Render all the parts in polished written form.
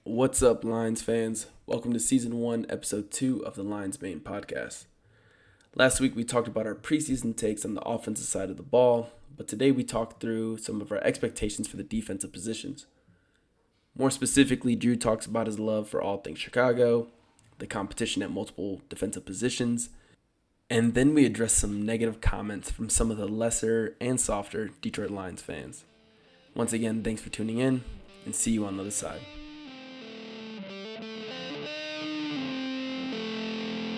What's up, Lions fans? Welcome to Season 1, Episode 2 of the Lions Main Podcast. Last week we talked about our preseason takes on the offensive side of the ball, but today we talked through some of our expectations for the defensive positions. More specifically, Drew talks about his love for all things Chicago, the competition at multiple defensive positions, and then we address some negative comments from some of the lesser and softer Detroit Lions fans. Once again, thanks for tuning in, and see you on the other side.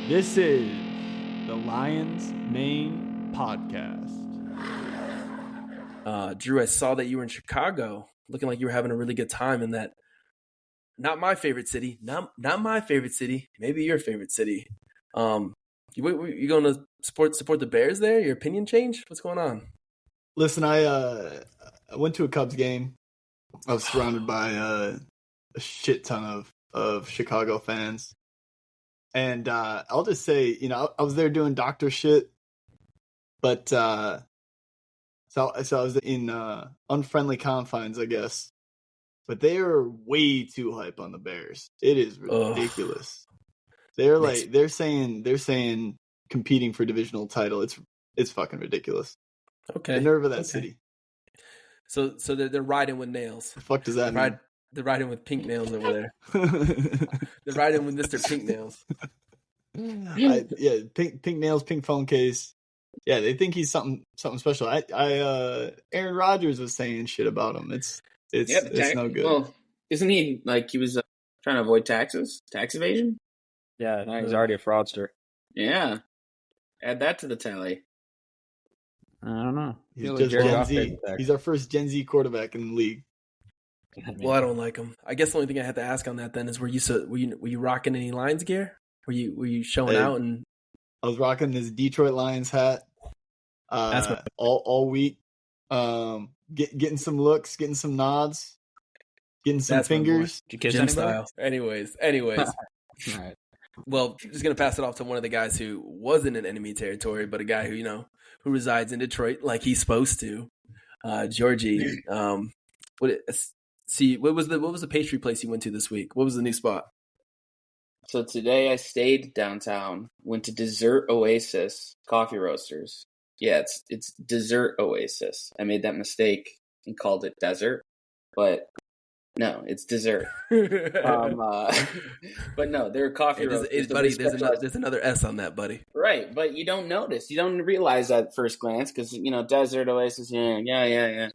This is the Lions Main Podcast. Drew, I saw that you were in Chicago, looking like you were having a really good time in that. Not my favorite city, not my favorite city, maybe your favorite city. You going to support the Bears there? Your opinion changed? What's going on? Listen, I went to a Cubs game. I was surrounded by a shit ton of Chicago fans. And I'll just say, I was there doing doctor shit, but so I was in unfriendly confines, I guess. But they are way too hype on the Bears. It is ridiculous. They're saying competing for divisional title. It's fucking ridiculous. Okay, the nerve of that city. So they're riding with nails. The fuck does that mean? They're riding with pink nails over there. They're riding with Mr. Pink Nails. Pink nails, pink phone case. Yeah, they think he's something special. Aaron Rodgers was saying shit about him. It's no good. Well, isn't he he was trying to avoid tax evasion? Yeah, no, he's already a fraudster. Yeah, add that to the tally. I don't know. He's just Gen Z. He's our first Gen Z quarterback in the league. Well, I don't like him. I guess the only thing I had to ask on that then is, were you rocking any Lions gear? Were you showing out? And I was rocking this Detroit Lions hat all week. Getting some looks, getting some nods, getting some fingers. Did you kiss Gym anybody? style. Anyways. All right. Well, just gonna pass it off to one of the guys who wasn't in enemy territory, but a guy who resides in Detroit like he's supposed to. Georgie. What was the pastry place you went to this week? What was the new spot? So today I stayed downtown, went to Dessert Oasis Coffee Roasters. Yeah, it's Dessert Oasis. I made that mistake and called it desert, but no, it's dessert. But no, they're coffee roasters. Buddy, there's another S on that, buddy. Right, but you don't notice. You don't realize that at first glance because, Desert Oasis, yeah.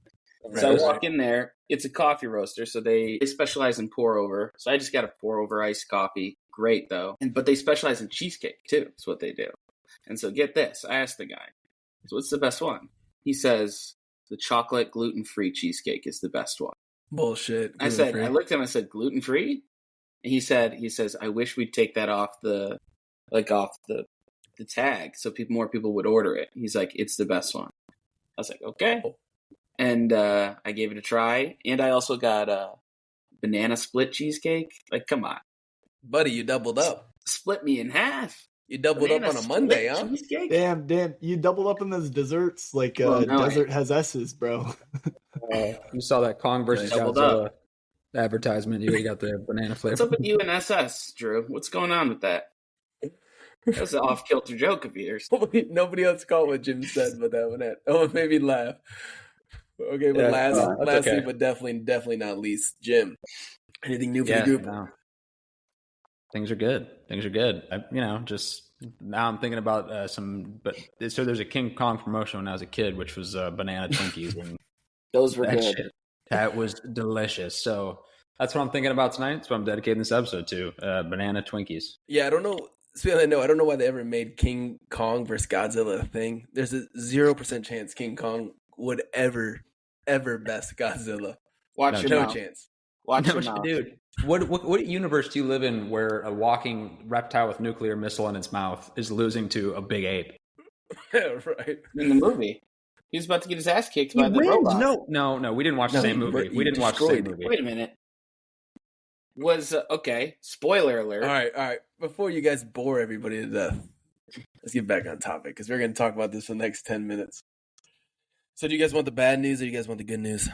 Right, so I walk in there. It's a coffee roaster, so they specialize in pour over. So I just got a pour over iced coffee. Great though, but they specialize in cheesecake too. Is what they do. And so get this, I asked the guy, so what's the best one? He says the chocolate gluten-free cheesecake is the best one. Bullshit. I looked at him. I said gluten-free, and he says I wish we'd take that off the tag so more people would order it. He's like, it's the best one. I was like, okay. And I gave it a try. And I also got a banana split cheesecake. Like, come on. Buddy, you doubled up. Split me in half. You doubled up on a Monday, huh? Cheesecake? Damn. You doubled up on those desserts. Desert has S's, bro. You saw that Kong versus Godzilla advertisement. You got the banana flavor. What's up with you and SS, Drew? What's going on with that? That's an off-kilter joke of yours. Nobody else caught what Jim said, but that one it made me laugh. Okay, but lastly, okay. But definitely not least, Jim. Anything new for the group? No. Things are good. Just now I'm thinking about so there's a King Kong promotion when I was a kid, which was banana Twinkies. And those were good. That was delicious. So that's what I'm thinking about tonight. That's what I'm dedicating this episode to, banana Twinkies. Yeah, I don't know. Speaking of that, I don't know why they ever made King Kong versus Godzilla a thing. There's a 0% chance King Kong would ever best Godzilla. No chance. Watch your mouth. Dude. What universe do you live in where a walking reptile with nuclear missile in its mouth is losing to a big ape? Yeah, right. In the movie, he was about to get his ass kicked by the robot. No, we didn't watch the same movie. We didn't watch the same movie. Wait a minute. Was okay. Spoiler alert. All right. Before you guys bore everybody to death, let's get back on topic because we're going to talk about this for the next 10 minutes. So, do you guys want the bad news or do you guys want the good news?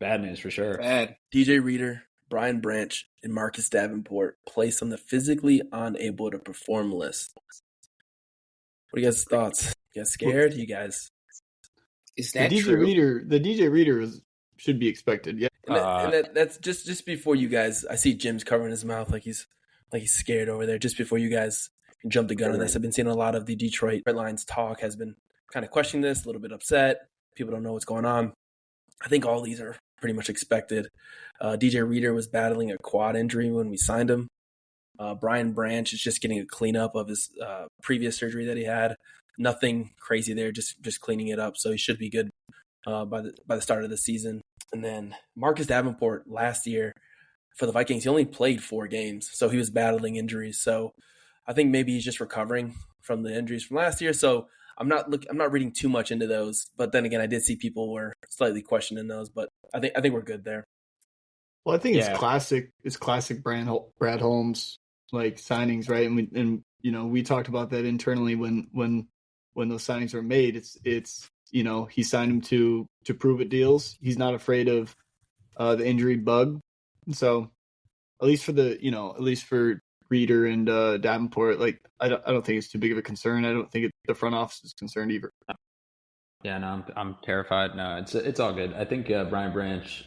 Bad news for sure. Bad. DJ Reader Brian Branch and Marcus Davenport placed on the physically unable to perform list. What are you guys' thoughts? You guys scared? You guys? Is The that DJ true? Reader should be expected. Yeah. And that's just before you guys. I see Jim's covering his mouth like he's scared over there. Just before you guys jump the gun on this, I've been seeing a lot of the Detroit Lions talk has been kind of questioning this, a little bit upset. People don't know what's going on. I think all these are pretty much expected. DJ Reader was battling a quad injury when we signed him. Brian Branch is just getting a cleanup of his previous surgery that he had. Nothing crazy there, just cleaning it up. So he should be good by the start of the season. And then Marcus Davenport last year for the Vikings, he only played 4 games, so he was battling injuries. So I think maybe he's just recovering from the injuries from last year. So I'm not reading too much into those. But then again, I did see people were slightly questioning those. But I think we're good there. Well, I think it's classic. It's classic Brad Holmes like signings, right? And we talked about that internally when those signings were made. It's he signed him to prove it deals. He's not afraid of the injury bug. So at least for Reader and Davenport, like I don't think it's too big of a concern. I don't think the front office is concerned either. Yeah, no, I'm terrified. No, it's all good. I think Brian Branch.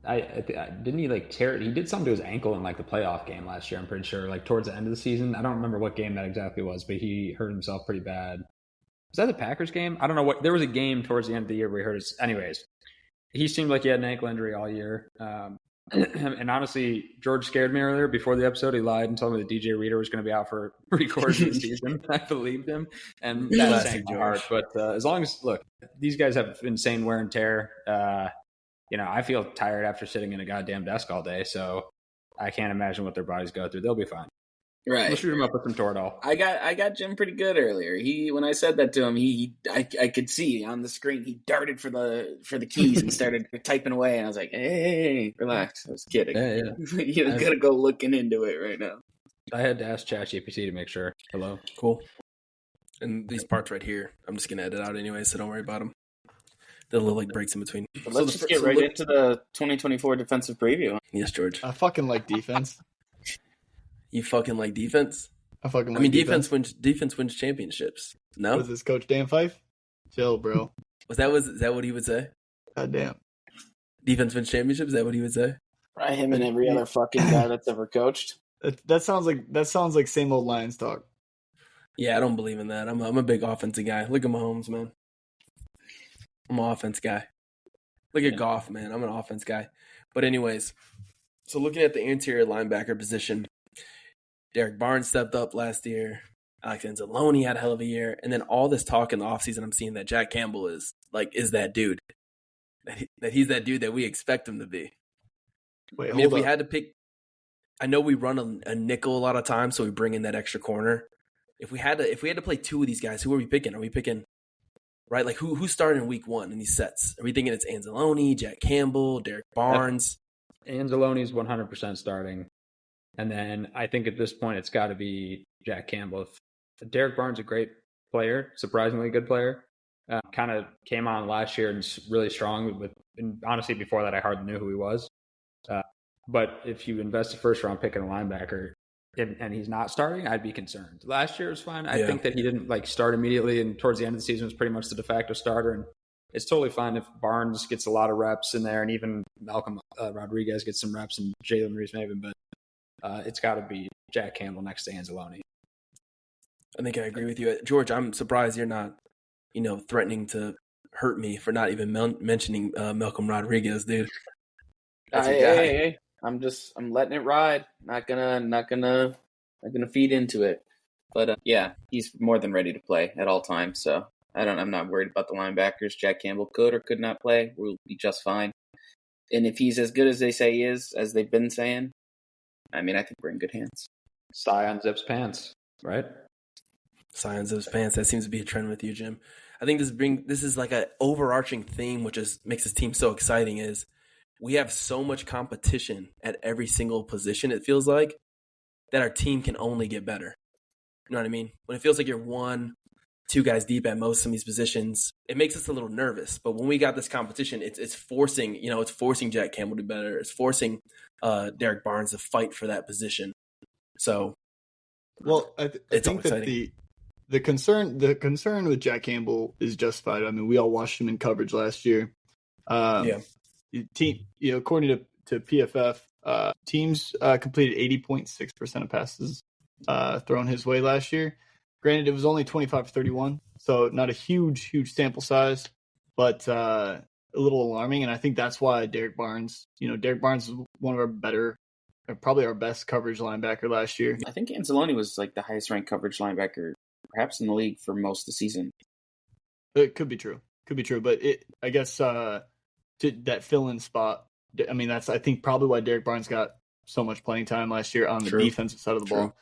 Didn't he tear it? He did something to his ankle in the playoff game last year. I'm pretty sure, towards the end of the season. I don't remember what game that exactly was, but he hurt himself pretty bad. Was that the Packers game? I don't know what. There was a game towards the end of the year where he hurt his. Anyways, he seemed like he had an ankle injury all year. And honestly, George scared me earlier before the episode. He lied and told me that DJ Reader was going to be out for 3/4 of the season. I believed him, and that sank my heart. But as long as these guys have insane wear and tear. I feel tired after sitting in a goddamn desk all day, so I can't imagine what their bodies go through. They'll be fine. Right. We'll shoot him up with some Toradol. I got Jim pretty good earlier. When I said that to him, I could see on the screen he darted for the keys and started typing away, and I was like, hey, relax. I was kidding. Yeah. You're gonna go looking into it right now. I had to ask ChatGPT to make sure. Hello. Cool. And these parts right here, I'm just gonna edit out anyway, so don't worry about them. The little breaks in between. But let's just get right into the 2024 defensive preview. Yes, George. I fucking like defense. You fucking like defense? I mean, defense wins championships. No? Was this Coach Dan Fife? Chill, bro. Is that what he would say? God damn. Defense wins championships? Is that what he would say? Right, him and every other fucking guy that's ever coached. That sounds like same old Lions talk. Yeah, I don't believe in that. I'm a big offensive guy. Look at Mahomes, man. I'm an offense guy. Look at Goff, man. I'm an offense guy. But anyways, so looking at the interior linebacker position, Derek Barnes stepped up last year. Alex Anzalone had a hell of a year. And then all this talk in the offseason, I'm seeing that Jack Campbell is that dude. That he's that dude that we expect him to be. Wait, if we had to pick, I know we run a nickel a lot of times, so we bring in that extra corner. If we had to play 2 of these guys, who are we picking? Are we picking, right? Who's starting in week 1 in these sets? Are we thinking it's Anzalone, Jack Campbell, Derek Barnes? Anzalone's 100% starting. And then I think at this point it's got to be Jack Campbell. Derek Barnes is a great player, surprisingly good player. Kind of came on last year and really strong. And honestly, before that, I hardly knew who he was. But if you invest a first-round pick in a linebacker and he's not starting, I'd be concerned. Last year was fine. I think that he didn't start immediately, and towards the end of the season was pretty much the de facto starter. And it's totally fine if Barnes gets a lot of reps in there, and even Malcolm Rodriguez gets some reps, and Jalen Reeves-Maybin. But it's got to be Jack Campbell next to Anzalone. I think I agree with you, George. I'm surprised you're not, threatening to hurt me for not even mentioning Malcolm Rodriguez, dude. That's a guy. Hey. I'm letting it ride. Not gonna feed into it. But yeah, he's more than ready to play at all times. So I'm not worried about the linebackers. Jack Campbell could or could not play. We'll be just fine. And if he's as good as they say he is, as they've been saying, I think we're in good hands. Sion zips pants, right? Sion zips pants. That seems to be a trend with you, Jim. I think this is like an overarching theme, which makes this team so exciting. Is we have so much competition at every single position. It feels like that our team can only get better. You know what I mean? When it feels like you're 1 two guys deep at most of these positions, it makes us a little nervous. But when we got this competition, it's forcing, it's forcing Jack Campbell to be better. It's forcing Derek Barnes to fight for that position. So, well, I think that the concern with Jack Campbell is justified. I mean, we all watched him in coverage last year. According to PFF, teams completed 80.6% of passes thrown his way last year. Granted, it was only 25-31, so not a huge sample size, but a little alarming. And I think that's why Derek Barnes was one of our better, probably our best coverage linebacker last year. I think Anzalone was like the highest ranked coverage linebacker, perhaps in the league for most of the season. It could be true, but I guess to that fill-in spot. I mean, that's I think probably why Derek Barnes got so much playing time last year on the defensive side of the ball.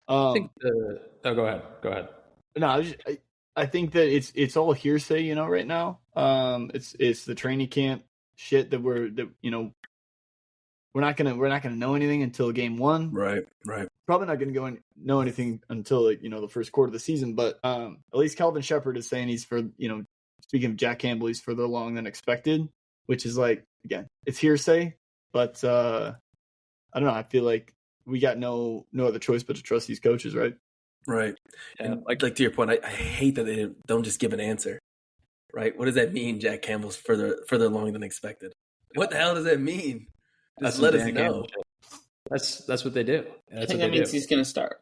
I think go ahead. No, I think that it's all hearsay, right now. It's the training camp shit that we're not gonna know anything until game one. Right. Probably not gonna know anything until the first quarter of the season. But at least Calvin Shepard is saying he's for speaking of Jack Campbell, he's further along than expected, which is like, again, it's hearsay. But I don't know. I feel like we got no other choice but to trust these coaches, right? Right. Yeah. And like to your point, I hate that they don't just give an answer, right? What does that mean? Jack Campbell's further along than expected. What the hell does that mean? Just let us know. That's what they do. I think that means he's going to start.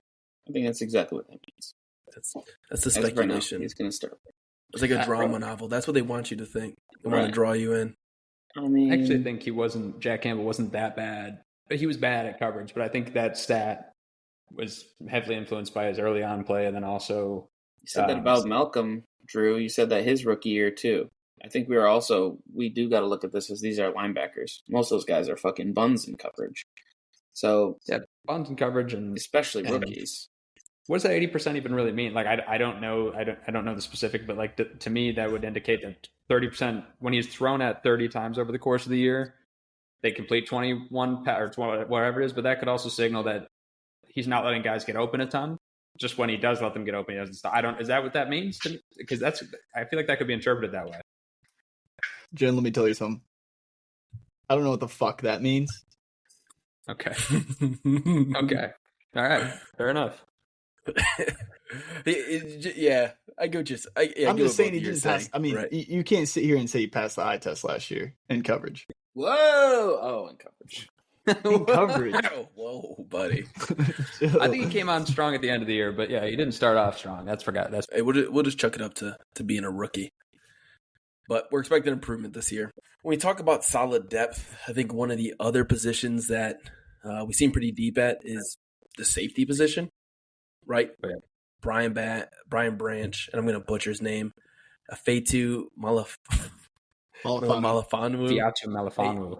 I think that's exactly what that means. That's the speculation. He's going to start. It's like a drama novel. That's what they want you to think. They want to draw you in. I mean, I actually think Jack Campbell wasn't that bad. He was bad at coverage, but I think that stat was heavily influenced by his early on play, and then also you said that about Malcolm, Drew. You said that his rookie year too. I think we do got to look at this as these are linebackers. Most of those guys are fucking buns in coverage. So yeah, buns in coverage, and especially rookies. What does that 80% even really mean? Like, I don't know. I don't know the specific, but like to me, that would indicate that 30% when he's thrown at 30 times over the course of the year, they complete 21 or 20, whatever it is. But that could also signal that he's not letting guys get open a ton. Just when he does let them get open, he doesn't stop. Is that what that means? Because I feel like that could be interpreted that way. Jen, let me tell you something. I don't know what the fuck that means. Okay. Okay. All right. Fair enough. Yeah, I go just. I'm just saying he didn't pass. I mean, you can't sit here and say he passed the eye test last year in coverage. Whoa! Oh, in coverage. In coverage. Whoa, buddy. I think he came on strong at the end of the year, but yeah, he didn't start off strong. Hey, we'll just chuck it up to being a rookie. But we're expecting improvement this year. When we talk about solid depth, I think one of the other positions that we seem pretty deep at is the safety position, right? Oh, yeah. Brian Branch, and I'm going to butcher his name, Afetu Malafanu.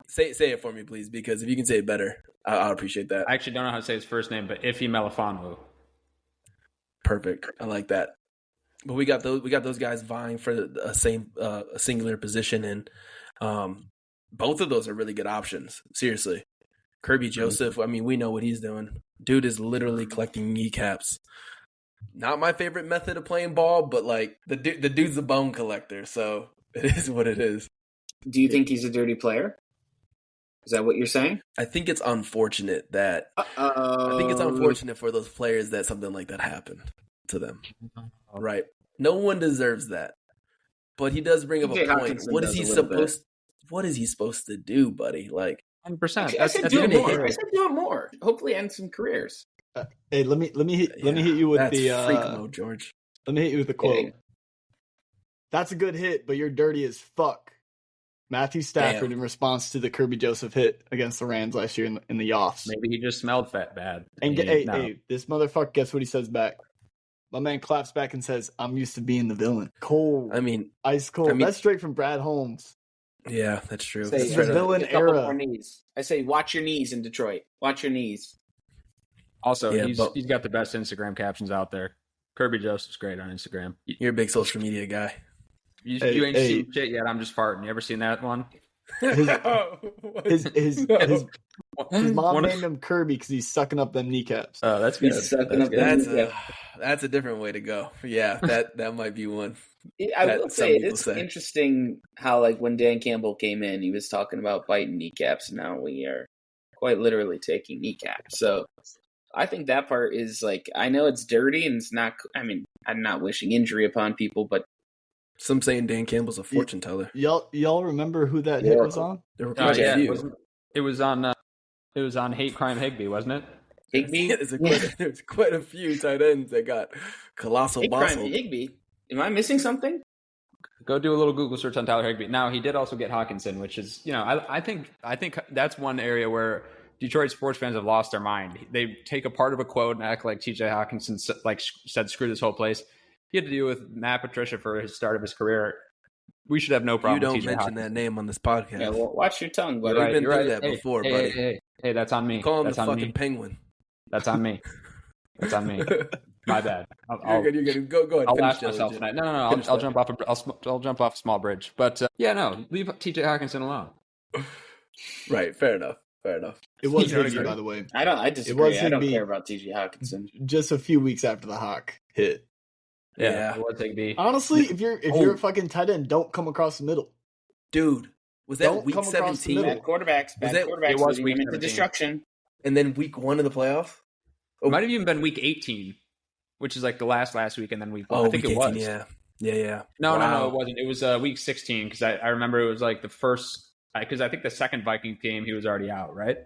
Say it for me, please, because if you can say it better, I'll appreciate that. I actually don't know how to say his first name, but Ife Malafanu. Perfect. I like that. But we got those guys vying for a singular position, and both of those are really good options. Seriously, Kirby Joseph. I mean, we know what he's doing. Dude is literally collecting kneecaps. Not my favorite method of playing ball, but like the dude's a bone collector, so it is what it is. Do you think he's a dirty player? Is that what you're saying? I think it's unfortunate that. I think it's unfortunate for those players that something like that happened to them. Right. No one deserves that. But he does bring up a point. What is he supposed to do, buddy? Like 100%. I said do it more. Hopefully end some careers. Hey, let me hit you with the freak mode, George. Let me hit you with the quote. Hey. That's a good hit, but you're dirty as fuck. Matthew Stafford in response to the Kirby Joseph hit against the Rams last year in the offs. Maybe he just smelled fat bad. And hey, this motherfucker, guess what he says back? My man claps back and says, "I'm used to being the villain." Cold. I mean, ice cold. That's straight from Brad Holmes. Yeah, that's true. This is the villain era. I say, watch your knees in Detroit. Watch your knees. Also, he's got the best Instagram captions out there. Kirby Joseph's great on Instagram. You're a big social media guy. You ain't seen shit yet. I'm just farting. You ever seen that one? His mom named him Kirby because he's sucking up them kneecaps. Oh, that's good. He's sucking up That's a different way to go. Yeah, that might be one. I will say it's interesting how, like, when Dan Campbell came in, he was talking about biting kneecaps, and now we are quite literally taking kneecaps. So I think that part is, like, I know it's dirty and it's not. I mean, I'm not wishing injury upon people, but some saying Dan Campbell's a fortune teller. Y'all remember who that hit was on? There were quite a few. It was on Hate Crime Higbee, wasn't it? Higbee. There's quite a few tight ends that got colossal Hate muscle. Crime Higbee. Am I missing something? Go do a little Google search on Tyler Higbee. Now, he did also get Hawkinson, which is, I think that's one area where Detroit sports fans have lost their mind. They take a part of a quote and act like TJ Hawkinson said, screw this whole place. He had to deal with Matt Patricia for his start of his career. We should have no problem with TJ You don't mention Hawkinson. that name on this podcast. Yeah, well, watch your tongue, buddy. You've been through that before, buddy. Hey, that's on me. Call him that's the on fucking me. penguin. That's on me. That's on me. My bad. You're good. Go ahead. I'll laugh myself tonight. No. I'll jump off. I'll jump off a small bridge. But leave TJ Hawkinson alone. Right. Fair enough. It was Higbee, by the way. I disagree. I don't care about TJ Hawkinson. Just a few weeks after the Hawk hit. Yeah. It was Higbee. Honestly, if you're a fucking tight end, don't come across the middle. Dude, was that week 17? Bad quarterbacks. It was week 17. Destruction. And then week 1 of the playoffs? It might have even been week 18, which is like the last week, and then week 1. Oh, I think week it 18, was. Yeah. No, it wasn't. It was week 16, because I remember it was like the first, because I think the second Vikings game, he was already out, right?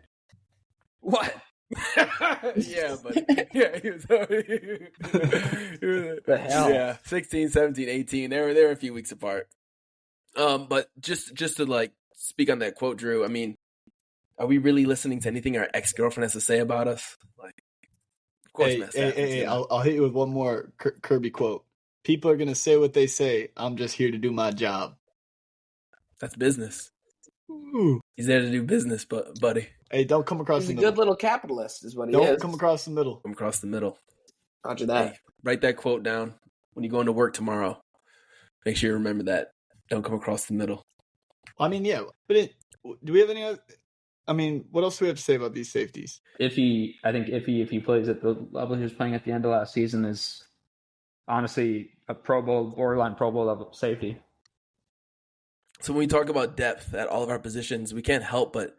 What? Yeah, but yeah, he was the hell? Yeah, 16, 17, 18. They were a few weeks apart. But just to like speak on that quote, Drew, I mean, are we really listening to anything our ex-girlfriend has to say about us? Like, of course, I'll hit you with one more Kirby quote. People are gonna say what they say. I'm just here to do my job. That's business. Ooh. He's there to do business, buddy. Hey, don't come across He's the a middle. good little capitalist, is what he is. Don't come across the middle. Come across the middle. Roger that. Hey, write that quote down when you go into work tomorrow. Make sure you remember that. Don't come across the middle. I mean, yeah, but do we have any other? I mean, what else do we have to say about these safeties? I think if he plays at the level he was playing at the end of last season, is honestly a borderline Pro Bowl level safety. So when we talk about depth at all of our positions, we can't help but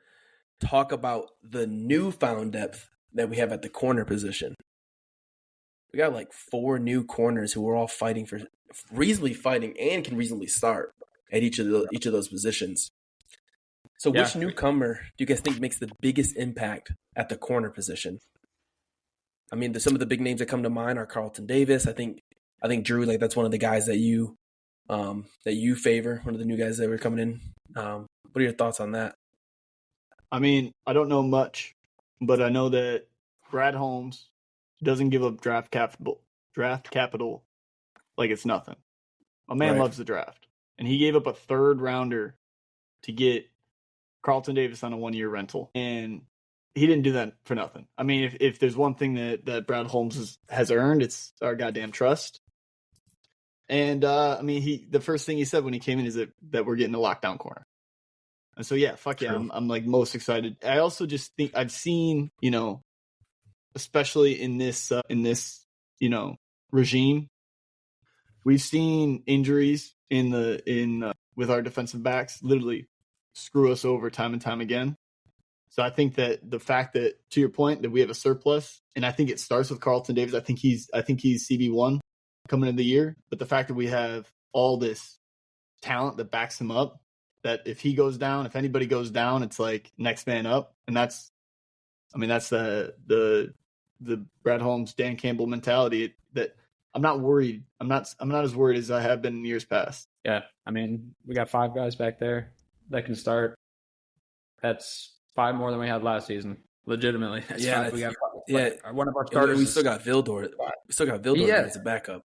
talk about the newfound depth that we have at the corner position. We got like 4 new corners who are all reasonably fighting and can reasonably start at each of those positions. So which newcomer do you guys think makes the biggest impact at the corner position? I mean, some of the big names that come to mind are Carlton Davis. I think Drew, like, that's one of the guys that you favor, one of the new guys that were coming in. What are your thoughts on that? I mean, I don't know much, but I know that Brad Holmes doesn't give up draft capital like it's nothing. My man loves the draft, and he gave up a 3rd rounder to get Carlton Davis on a 1-year rental, and he didn't do that for nothing. I mean, if there's one thing that Brad Holmes has earned, it's our goddamn trust. And I mean, the first thing he said when he came in is that we're getting a lockdown corner. And so yeah, fuck yeah, I'm like most excited. I also just think I've seen, especially in this regime, we've seen injuries with our defensive backs literally screw us over time and time again. So I think that the fact that, to your point, that we have a surplus, and I think it starts with Carlton Davis. I think he's CB1 coming into the year, but the fact that we have all this talent that backs him up, that if he goes down, if anybody goes down, it's like next man up, and that's the Brad Holmes, Dan Campbell mentality. That I'm not worried. I'm not as worried as I have been in years past. Yeah, I mean, we got 5 guys back there that can start. That's 5 more than we had last season. Legitimately, that's 5. We got 5. Yeah, one of our starters. We still got Vildor. As a backup.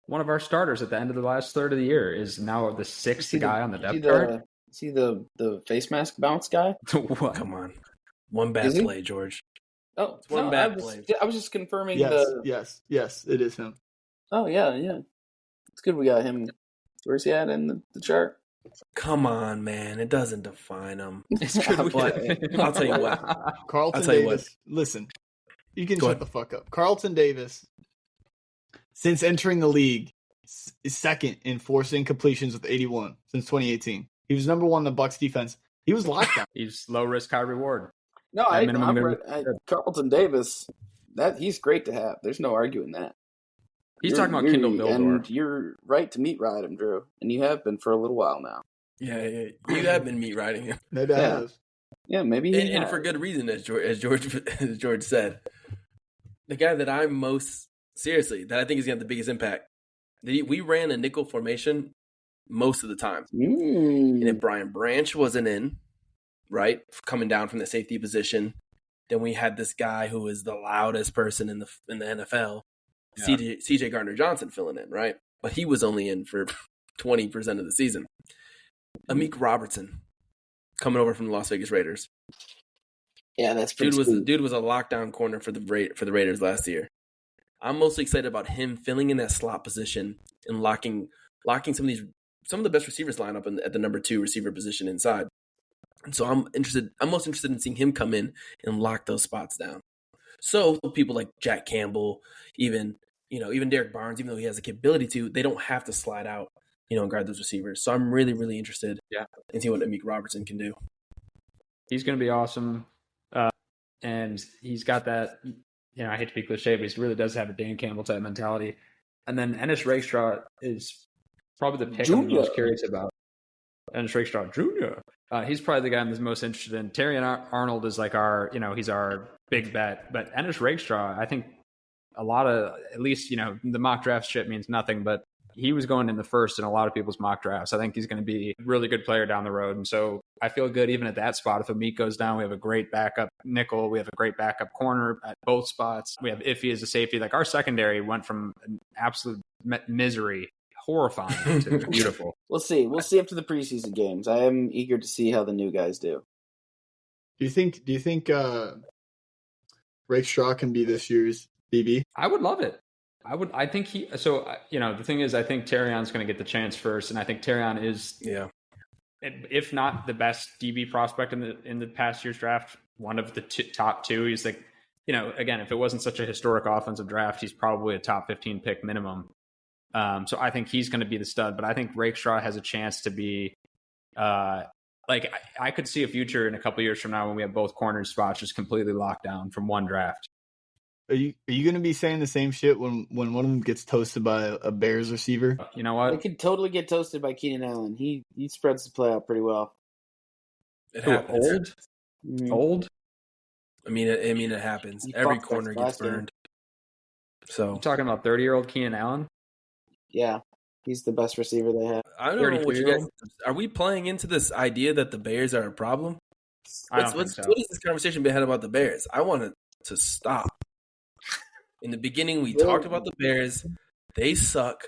One of our starters at the end of the last third of the year is now the 6th guy on the depth chart. See the face mask bounce guy? What? Come on. One bad play, George. Oh, it's one bad play. I was just confirming Yes, it is him. Oh, yeah. It's good we got him. Where's he at in the chart? Come on, man. It doesn't define him. It's good. But I'll tell you what. Carlton I'll tell you what. Davis. Listen, you can Go shut ahead. the fuck up. Carlton Davis, since entering the league, is second in forcing completions with 81 since 2018. He was number one in the Bucks defense. He was locked down. He's low risk, high reward. No, At minimum, Carlton Davis. He's great to have. There's no arguing that. He's talking about Kindle Vildor. And you're right to meat ride him, Drew, and you have been for a little while now. Yeah. You have been meat riding him. Maybe I have. Yeah, maybe. And for good reason, as George said. The guy that I'm most seriously, that I think is going to have the biggest impact, we ran a nickel formation most of the time. And if Brian Branch wasn't in, right, coming down from the safety position, then we had this guy who is the loudest person in the NFL, Yeah. CJ Gardner-Johnson filling in, right? But he was only in for 20% of the season. Amik Robertson coming over from the Las Vegas Raiders. Yeah, that's pretty Dude was a lockdown corner for the Raiders last year. I'm mostly excited about him filling in that slot position and locking some of the best receivers line up at the number 2 receiver position inside. And so I'm most interested in seeing him come in and lock those spots down. So people like Jack Campbell, even Derek Barnes, even though he has the capability to, they don't have to slide out, and guard those receivers. So I'm really, really interested in seeing what Amik Robertson can do. He's going to be awesome. And he's got that, I hate to be cliche, but he really does have a Dan Campbell type mentality. And then Ennis Rakestraw is probably the pick I'm most curious about. Ennis Rakestraw Jr. He's probably the guy I'm most interested in. Terry Arnold is like he's our big bet. But Ennis Rakestraw, I think a lot of, at least, the mock draft shit means nothing, but he was going in the first in a lot of people's mock drafts. I think he's going to be a really good player down the road. And so I feel good even at that spot. If Amik goes down, we have a great backup nickel. We have a great backup corner at both spots. We have Iffy as a safety. Like, our secondary went from an absolute misery, horrifying, to beautiful. We'll see. We'll see after the preseason games. I am eager to see how the new guys do. Do you think Rakestraw can be this year's DB? I would love it. I think the thing is, I think Terrion's going to get the chance first, and I think Terrion is, if not the best DB prospect in the past year's draft, one of the top 2. He's like, again, if it wasn't such a historic offensive draft, he's probably a top 15 pick minimum. So I think he's going to be the stud, but I think Rakestraw has a chance to be, I could see a future in a couple years from now when we have both corner spots just completely locked down from one draft. Are you going to be saying the same shit when one of them gets toasted by a Bears receiver? You know what? They could totally get toasted by Keenan Allen. He spreads the play out pretty well. It happens. Old? I mean, it happens. Every corner gets burned. So you're talking about 30-year-old Keenan Allen? Yeah, he's the best receiver they have. I don't know what you guys are. We playing into this idea that the Bears are a problem? I don't think so. What has this conversation been had about the Bears? I want it to stop. In the beginning, we talked about the Bears. They suck.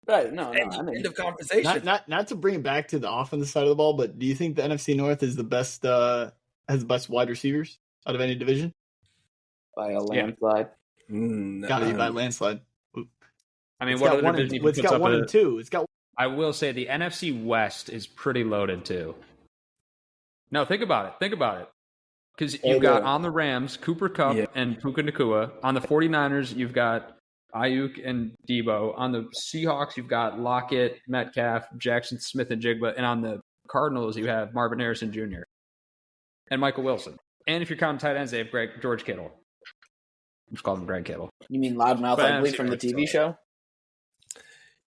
Right? No. End of conversation. Not to bring it back to the offensive side of the ball, but do you think the NFC North is the best? Has the best wide receivers out of any division? By a landslide. Got to be by a landslide. I mean, what other division? It's got 1 and 2. I will say the NFC West is pretty loaded too. No, think about it. Because you've got on the Rams, Cooper Kupp and Puka Nacua. On the 49ers, you've got Ayuk and Debo. On the Seahawks, you've got Lockett, Metcalf, Jackson Smith, and Jigba. And on the Cardinals, you have Marvin Harrison Jr. and Michael Wilson. And if you're counting tight ends, they have George Kittle. I'm just calling him Greg Kittle. You mean Loudmouth Ugly from the TV show?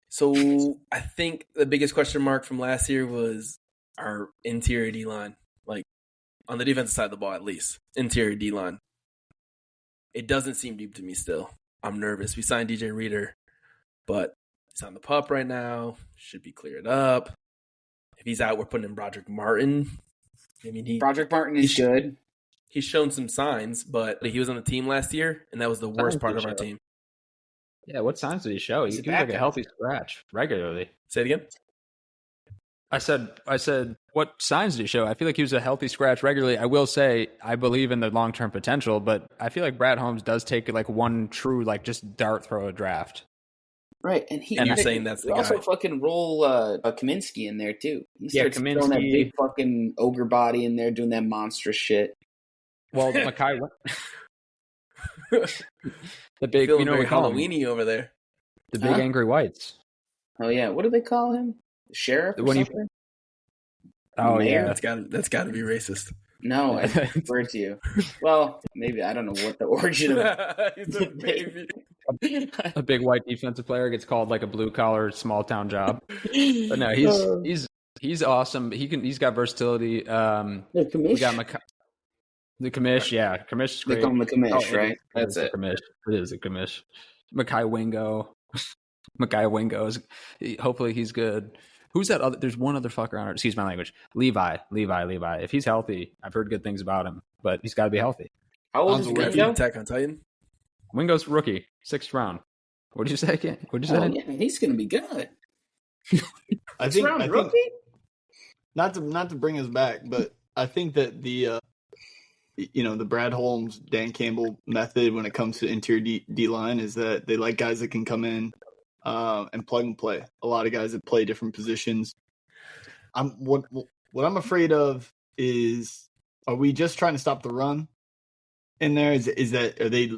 So I think the biggest question mark from last year was our interior D-line. Like, on the defensive side of the ball, at least. Interior D-line. It doesn't seem deep to me still. I'm nervous. We signed DJ Reader, but he's on the PUP right now. Should be cleared up. If he's out, we're putting in Broderick Martin. I mean, Broderick Martin is good. He's shown some signs, but he was on the team last year, and that was the worst part of our team. Yeah, what signs did he show? He was like a healthy scratch regularly. Say it again? I said, what signs did he show? I feel like he was a healthy scratch regularly. I will say, I believe in the long-term potential, but I feel like Brad Holmes does take like one true, like just dart throw a draft. Right, and you're saying that's the also guy. fucking roll Kaminsky in there too. He starts throwing that Kaminsky. big fucking ogre body in there, doing that monstrous shit. Well, Makai, the big, Feeling you know, very we call him Halloweeny over there. the big angry whites. Oh yeah, what do they call him? The sheriff or When you- something? Oh Mayor? yeah, That's got to be racist. No, I refer to you. Well, maybe I don't know what the origin of He's a baby. a big white defensive player gets called like a blue collar small town job. But no, he's awesome. He's got versatility. The We commish. got the commish. Yeah, commish is They great. call him the commish, Oh, right? That's it. A commish. It is a commish. Makai Wingo. Makai Wingo hopefully he's good. Who's that other? There's one other fucker on it. Excuse my language. Levi. If he's healthy, I've heard good things about him, but he's got to be healthy. How old is Wingo? Attack on Titan. Wingo's rookie, 6th round. What did you say again? What did you say? Oh, yeah, he's going to be good. I think rookie? not to bring us back, but I think that the Brad Holmes, Dan Campbell method when it comes to interior D line is that they like guys that can come in and plug and play. A lot of guys that play different positions. What I'm afraid of is, are we just trying to stop the run in there? Is that, are they,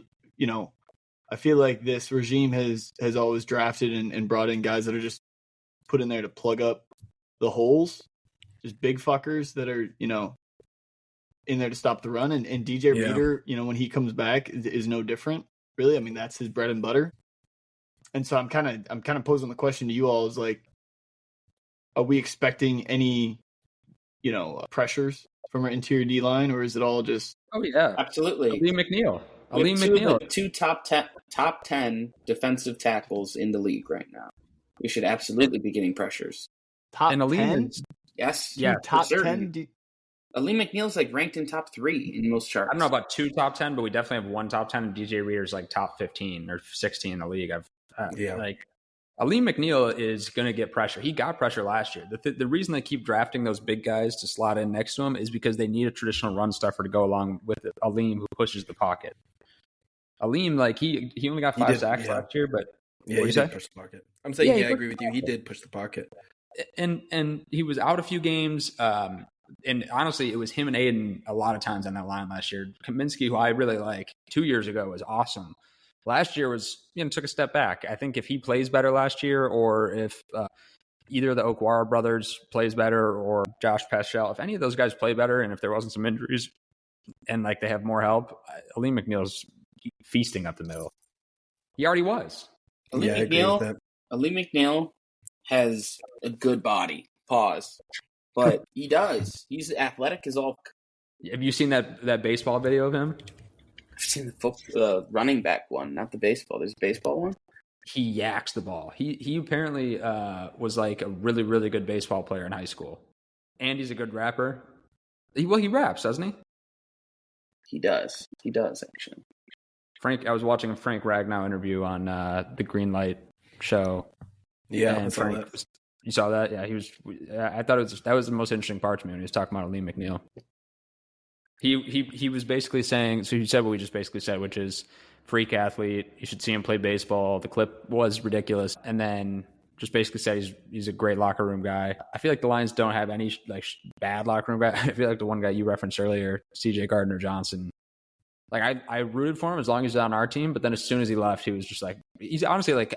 I feel like this regime has always drafted and brought in guys that are just put in there to plug up the holes, just big fuckers that are, in there to stop the run. And DJ Reader, when he comes back is no different, really. I mean, that's his bread and butter. And so I'm kind of posing the question to you all is like, are we expecting any, pressures from our interior D line, or is it all just? Oh yeah, absolutely. Aleem McNeil. Two top 10 defensive tackles in the league right now. We should absolutely be getting pressures. Top 10? Yes. Yeah, top 10. Aleem McNeil's like ranked in top 3 in most charts. I don't know about 2 top 10, but we definitely have 1 top 10. And DJ Reader's like top 15 or 16 in the league. Like Aleem McNeil is going to get pressure. He got pressure last year. The reason they keep drafting those big guys to slot in next to him is because they need a traditional run stuffer to go along with it. Aleem, who pushes the pocket. Aleem, like he only got 5 sacks last year, but he did push the pocket. I'm saying, I agree with you. He did push the pocket, and he was out a few games. And honestly, it was him and Aiden a lot of times on that line last year. Kaminsky, who I really like, 2 years ago was awesome. Last year was, took a step back. I think if he plays better last year, or if either of the Okwara brothers plays better, or Josh Paschal, if any of those guys play better, and if there wasn't some injuries, and like they have more help, Aleem McNeil's feasting up the middle. He already was. Aleem McNeil has a good body. Pause. But he does. He's athletic as all. Have you seen that baseball video of him? I've seen the running back one, not the baseball. There's a baseball one. He yaks the ball. He apparently was like a really, really good baseball player in high school. And he's a good rapper. He raps, doesn't he? He does. He does, actually. I was watching a Frank Ragnow interview on the Green Light show. Yeah, and Frank, you saw that? Yeah, he was. I thought that was the most interesting part to me when he was talking about Aleem McNeil. He was basically saying. So he said what we just basically said, which is freak athlete. You should see him play baseball. The clip was ridiculous, and then just basically said he's a great locker room guy. I feel like the Lions don't have any like bad locker room guy. I feel like the one guy you referenced earlier, C.J. Gardner-Johnson. Like I rooted for him as long as he's on our team, but then as soon as he left, he was just like he's honestly like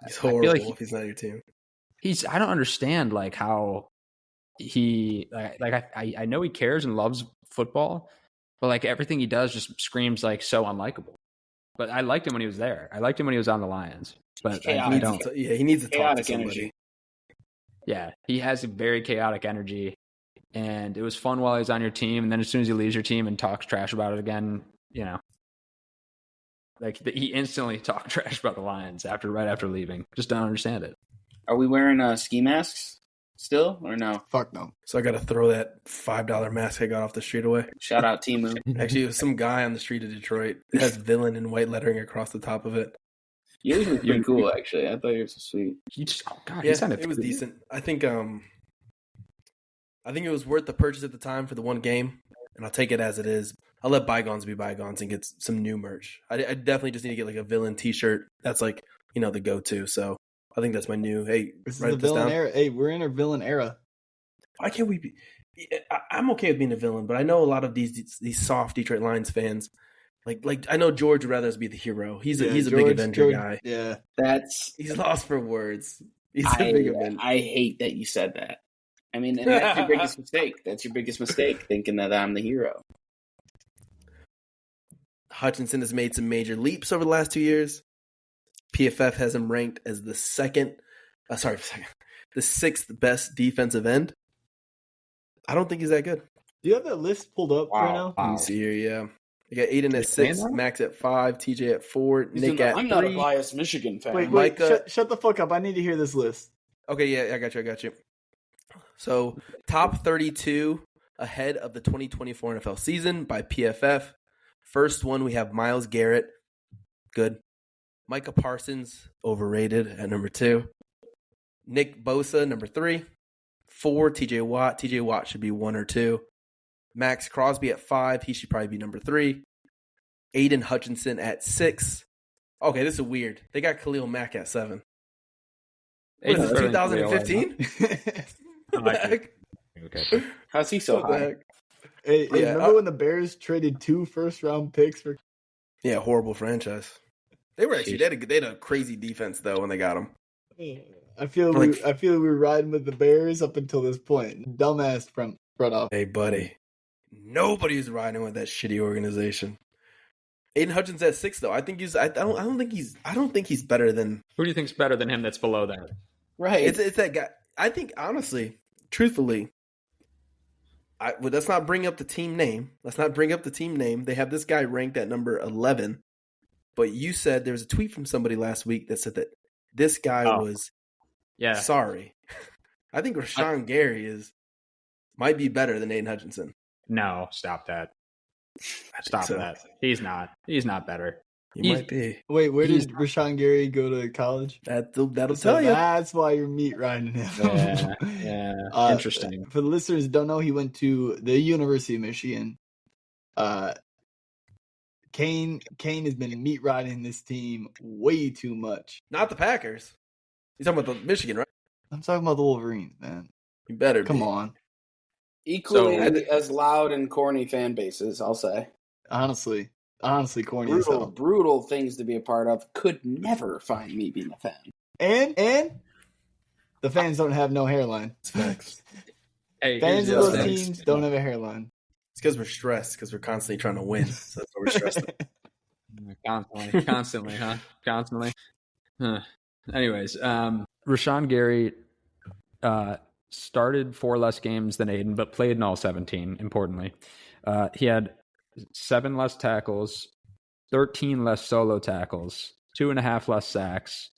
he's horrible I feel like if he's not your team. I don't understand like how he I know he cares and loves football, but like everything he does just screams like so unlikable. But I liked him when he was there. I liked him when he was on the Lions. But I don't. He needs to talk to somebody. Energy. Yeah, he has a very chaotic energy, and it was fun while he was on your team, and then as soon as he leaves your team and talks trash about it again, like he instantly talked trash about the Lions right after leaving. Just don't understand it. Are we wearing ski masks still or no? Fuck no. So I got to throw that $5 mask I got off the street away. Shout out Timu. Actually, it was some guy on the street of Detroit. It has villain in white lettering across the top of it. Yours was pretty cool, actually. I thought yours was sweet. It was decent. I think it was worth the purchase at the time for the one game, and I'll take it as it is. I'll let bygones be bygones and get some new merch. I definitely just need to get like a villain T-shirt. That's like the go-to. So I think that's my new. Hey, This is write the this villain down. era. Hey, we're in our villain era. Why can't we be? I'm okay with being a villain, but I know a lot of these soft Detroit Lions fans. Like I know George would rather us be the hero. He's a big Avenger guy. Yeah, He's lost for words. He's a I big Avenger. I hate that you said that. I mean, and that's your biggest mistake. That's your biggest mistake, thinking that I'm the hero. Hutchinson has made some major leaps over the last 2 years. PFF has him ranked as the sixth best defensive end. I don't think he's that good. do you have that list pulled up right now? Let me see here. Yeah, I got Aiden at 6, Max at 5, TJ at 4, Nick at 3. I'm not a biased Michigan fan. Wait, Micah- shut the fuck up! I need to hear this list. Okay, yeah, I got you. So, top 32 ahead of the 2024 NFL season by PFF. First one, we have Myles Garrett. Good. Micah Parsons, overrated at number 2. Nick Bosa, number 3. 4, TJ Watt. TJ Watt should be 1 or 2. Max Crosby at 5. He should probably be number 3. Aiden Hutchinson at 6. Okay, this is weird. They got Khalil Mack at 7. What is it, 2015? What the heck? Okay. How's he so What the high? heck? Hey, Yeah, remember when the Bears traded 2 first-round picks for? Yeah, horrible franchise. They were actually they had a crazy defense though when they got him. I feel we were riding with the Bears up until this point. Dumbass front off. Hey, buddy, nobody's riding with that shitty organization. Aiden Hutchins at 6 though. I think he's. I don't think he's better than. Who do you think's better than him that's below that? Right. It's that guy. I think honestly, truthfully, let's not bring up the team name. They have this guy ranked at number 11. But you said there was a tweet from somebody last week that said that this guy was sorry. I think Rashawn Gary might be better than Aiden Hutchinson. No, stop that. Stop that. He's not better. He might be. Wait, where did Rashawn Gary go to college? That'll So tell you. that's why you're meat riding him. Yeah. Interesting. For the listeners who don't know, he went to the University of Michigan. Caine has been meat riding this team way too much. Not the Packers. You're talking about the Michigan, right? I'm talking about the Wolverines, man. You better Come be. on. Equally as loud and corny fan bases, I'll say. Honestly, corny as hell. Brutal things to be a part of. Could never find me being a fan. And the fans don't have no hairline. It's facts. Hey, Fans of here's those the- teams don't have a hairline. It's because we're stressed, because we're constantly trying to win. So that's why we're stressed. Constantly, huh? Constantly. Huh. Anyways, Rashawn Gary started 4 less games than Aiden, but played in all 17, importantly. He had 7 less tackles, 13 less solo tackles, 2.5 less sacks,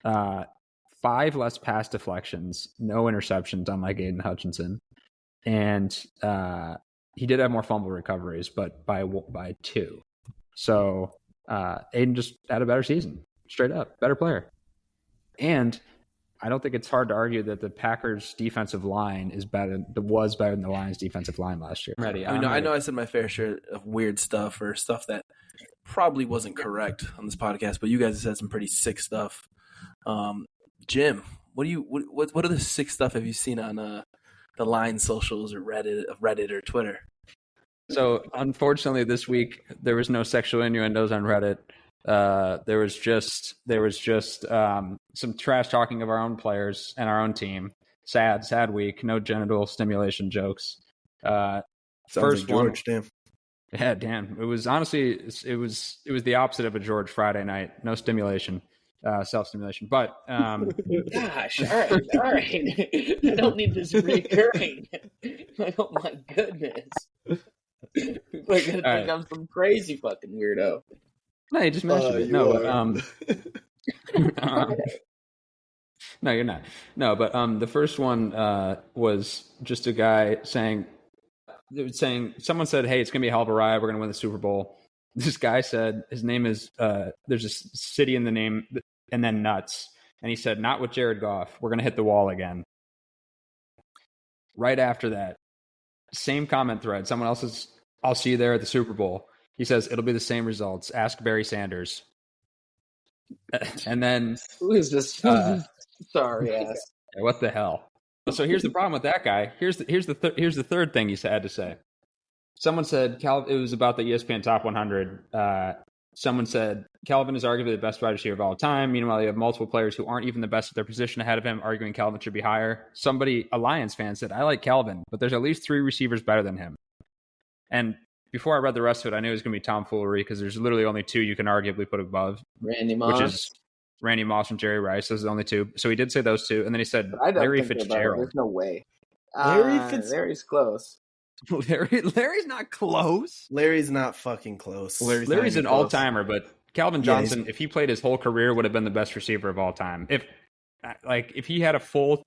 5 less pass deflections, no interceptions, unlike Aiden Hutchinson. And he did have more fumble recoveries, but by 2. So Aiden just had a better season, straight up, better player. And I don't think it's hard to argue that the Packers' defensive line was better than the Lions' defensive line last year. I know I said my fair share of weird stuff or stuff that probably wasn't correct on this podcast, but you guys have said some pretty sick stuff. Jim, what other sick stuff have you seen on the Lions socials or Reddit or Twitter? So unfortunately, this week there was no sexual innuendos on Reddit. There was just some trash talking of our own players and our own team. Sad week. No genital stimulation jokes. Sounds First like George, one, damn. Yeah, damn. It was honestly it was the opposite of a George Friday night. No stimulation, self-stimulation. But Gosh, all right. I don't need this reoccurring. Oh my goodness. Like I think I'm some crazy fucking weirdo. no, you just mentioned it. No, but no, you're not. No, but the first one was just a guy saying, someone said, "Hey, it's gonna be a hell of a ride. We're gonna win the Super Bowl." This guy said his name is there's a city in the name and then nuts, and he said, "Not with Jared Goff. We're gonna hit the wall again." Right after that, same comment thread. Someone else is, "I'll see you there at the Super Bowl." He says it'll be the same results. Ask Barry Sanders. And then Who is this sorry ass? what the hell? So here's the problem with that guy. Here's the third thing he had to say. Someone said it was about the ESPN Top 100. Someone said Calvin is arguably the best wide receiver of all time. Meanwhile, you have multiple players who aren't even the best at their position ahead of him, arguing Calvin should be higher. A Lions fan, said, I like Calvin, but there's at least 3 receivers better than him. And before I read the rest of it, I knew it was going to be tomfoolery because there's literally only 2 you can arguably put above. Randy Moss. Which is Randy Moss and Jerry Rice. Those are the only 2. So he did say those 2. And then he said Larry Fitzgerald. There's no way. Larry's close. Larry's not close. Larry's not fucking close. Larry's an all-timer, but Calvin Johnson, if he played his whole career, would have been the best receiver of all time. If he had a full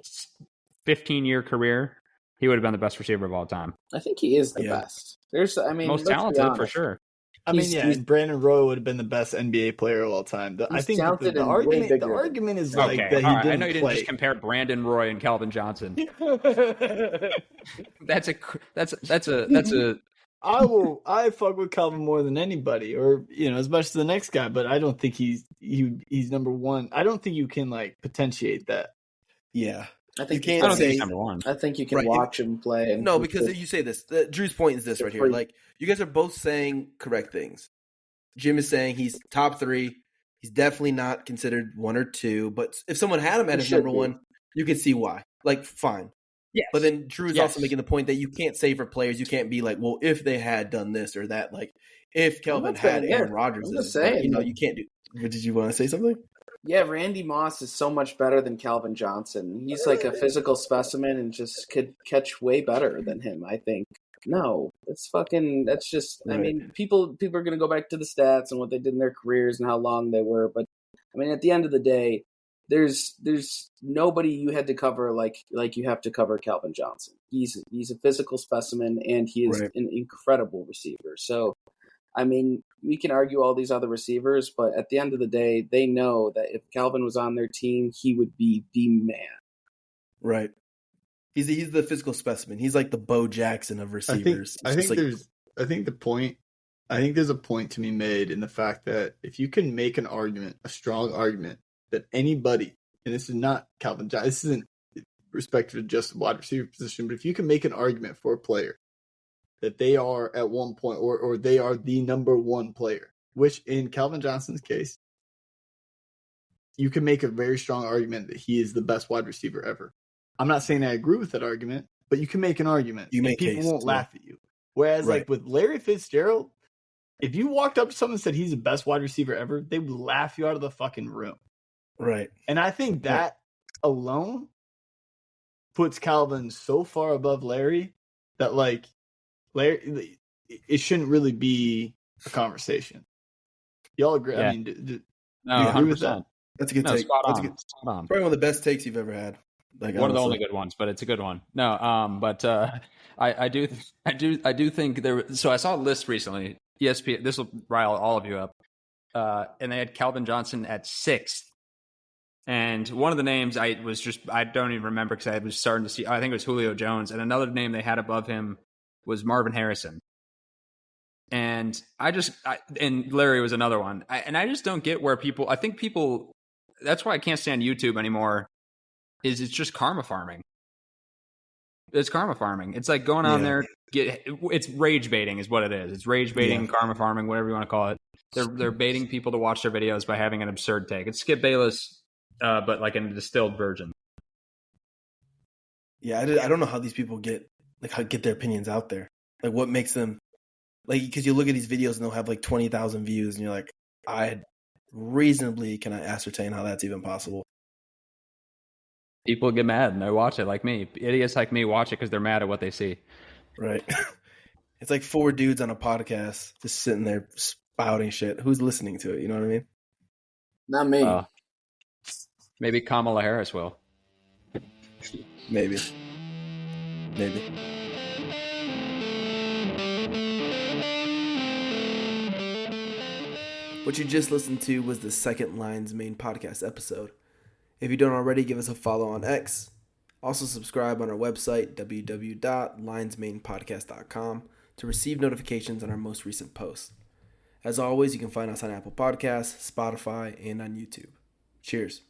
15-year career, he would have been the best receiver of all time. I think he is the best. Most talented for sure. And Brandon Roy would have been the best NBA player of all time. I think the argument is like that he didn't I know you didn't play. just compare Brandon Roy and Calvin Johnson. That's a. I fuck with Calvin more than anybody, or as much as the next guy. But I don't think he's number one. I don't think you can potentiate that. Yeah. I think I don't think he's number one. I think you can watch him play. And no, because you say this. Drew's point is this right here. Like, you guys are both saying correct things. Jim is saying he's top 3. He's definitely not considered 1 or 2. But if someone had him at his number 1, you can see why. Like, fine. Yes. But then Drew's also making the point that you can't say for players, you can't be like, well, if they had done this or that. Like, if Kelvin had Aaron Rodgers, you can't do. Did you want to say something? Yeah, Randy Moss is so much better than Calvin Johnson. He's like a physical specimen and just could catch way better than him, I think. No, that's just, right. I mean, people are going to go back to the stats and what they did in their careers and how long they were. But, I mean, at the end of the day, there's nobody you had to cover like you have to cover Calvin Johnson. He's a physical specimen and he is an incredible receiver. So, I mean, we can argue all these other receivers, but at the end of the day, they know that if Calvin was on their team, he would be the man. Right. He's the physical specimen. He's like the Bo Jackson of receivers. I think there's a point to be made in the fact that if you can make an argument, a strong argument, that anybody, and this is not Calvin Johnson, this isn't respect to just the wide receiver position, but if you can make an argument for a player that they are at one point or they are the number 1 player, which in Calvin Johnson's case, you can make a very strong argument that he is the best wide receiver ever. I'm not saying I agree with that argument, but you can make an argument. People won't laugh at you. Whereas like with Larry Fitzgerald, if you walked up to someone and said he's the best wide receiver ever, they would laugh you out of the fucking room. Right. And I think that alone puts Calvin so far above Larry that like Larry, it shouldn't really be a conversation. Y'all agree? Yeah. I mean, do no, you agree with that? That's a good take. Spot That's on. probably one of the best takes you've ever had. Like, one of the only good ones, but it's a good one. No, but I do think there. So I saw a list recently. ESPN. This will rile all of you up. And they had Calvin Johnson at 6th. And one of the names I don't even remember because I was starting to see. I think it was Julio Jones, and another name they had above him was Marvin Harrison. And and Larry was another one. I just don't get where people. I think people. That's why I can't stand YouTube anymore. It's just karma farming. It's karma farming. It's like going on there. It's rage baiting is what it is. It's rage baiting, karma farming, whatever you want to call it. They're baiting people to watch their videos by having an absurd take. It's Skip Bayless, but like in a distilled version. Yeah, I don't know how these people get their opinions out there. Like, what makes them because you look at these videos and they'll have like 20,000 views, and you're like, I ascertain how that's even possible. People get mad and they watch it like me. Idiots like me watch it because they're mad at what they see. Right. It's like 4 dudes on a podcast just sitting there spouting shit. Who's listening to it? You know what I mean? Not me. Maybe Kamala Harris will. Maybe. What you just listened to was the second Lions Main podcast episode. If you don't already, give us a follow on X. Also subscribe on our website, www.lionsmainpodcast.com, to receive notifications on our most recent posts. As always, you can find us on Apple Podcasts, Spotify, and on YouTube. Cheers.